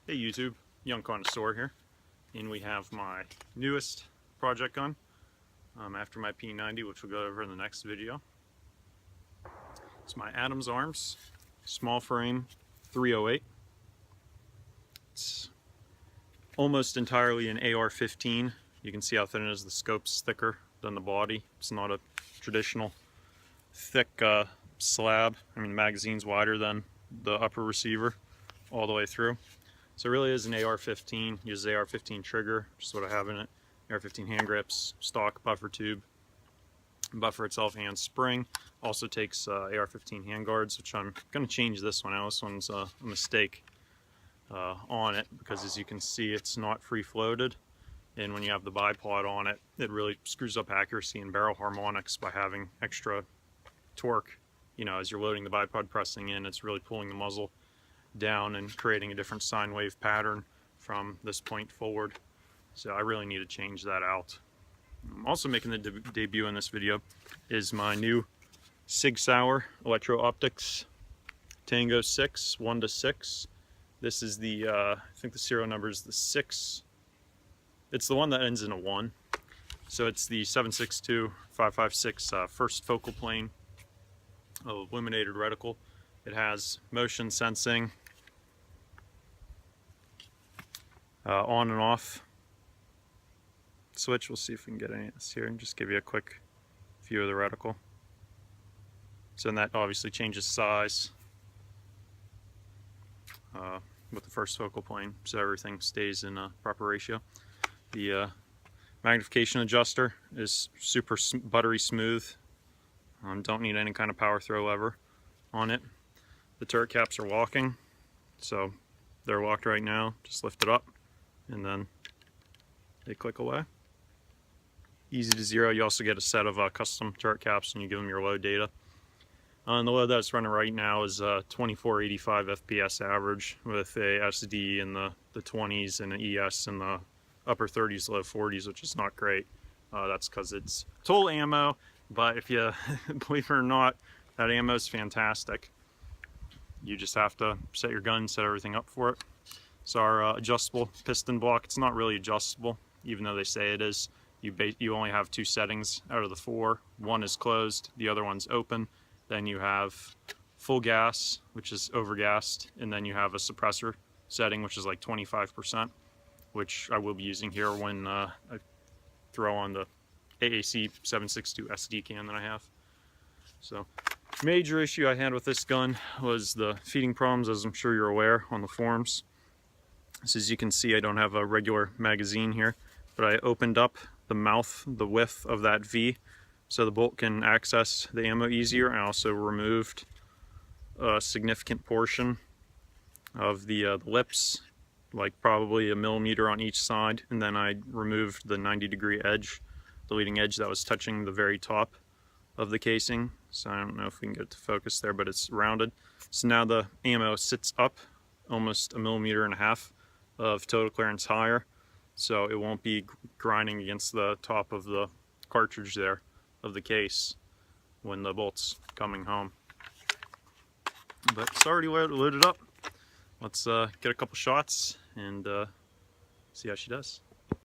Hey YouTube, Young Connoisseur here, and we have my newest project gun after my P90, which we'll go over in the next video. It's my Adams Arms small frame 308. It's almost entirely an AR-15. You can see how thin it is. The scope's thicker than the body. It's not a traditional thick slab. I mean, the magazine's wider than the upper receiver all the way through. So it really is an AR-15, uses AR-15 trigger, which is what I have in it. AR-15 hand grips, stock buffer tube, buffer itself and spring. Also takes AR-15 hand guards, which I'm going to change this one out. This one's a mistake on it, because as you can see, it's not free floated. And when you have the bipod on it, it really screws up accuracy and barrel harmonics by having extra torque. You know, as you're loading the bipod, pressing in, it's really pulling the muzzle down and creating a different sine wave pattern from this point forward. So I really need to change that out. I'm also making the debut in this video is my new Sig Sauer Electro Optics Tango 6 1-6. This is the I think the serial number is the 6. It's the one that ends in a 1. So it's the 7.62-5.56 first focal plane illuminated reticle. It has motion sensing, on and off switch. We'll see if we can get any of this here and just give you a quick view of the reticle. So then that obviously changes size with the first focal plane, so everything stays in a proper ratio. The magnification adjuster is super buttery smooth. Don't need any kind of power throw lever on it. The turret caps are locking, so they're locked right now. Just lift it up and then they click away. Easy to zero. You also get a set of custom turret caps when you give them your load data. And the load that's running right now is 2485 FPS average with a SD in the 20s and an ES in the upper 30s, low 40s, which is not great. That's because it's total ammo, but if you believe it or not, that ammo is fantastic. You just have to set your gun, set everything up for it. So our adjustable piston block, it's not really adjustable, even though they say it is. You only have 2 settings out of the 4. One is closed, the other one's open. Then you have full gas, which is overgassed, and then you have a suppressor setting, which is like 25%, which I will be using here when I throw on the AAC 7.62 SD can that I have. So major issue I had with this gun was the feeding problems, as I'm sure you're aware on the forums. So as you can see, I don't have a regular magazine here, but I opened up the mouth, the width of that V, so the bolt can access the ammo easier. I also removed a significant portion of the lips, like probably a millimeter on each side, and then I removed the 90-degree edge, the leading edge that was touching the very top of the casing. So I don't know if we can get it to focus there, but it's rounded. So now the ammo sits up almost 1.5 millimeters of total clearance higher, so it won't be grinding against the top of the cartridge there of the case when the bolt's coming home. But it's already loaded up. Let's get a couple shots and see how she does.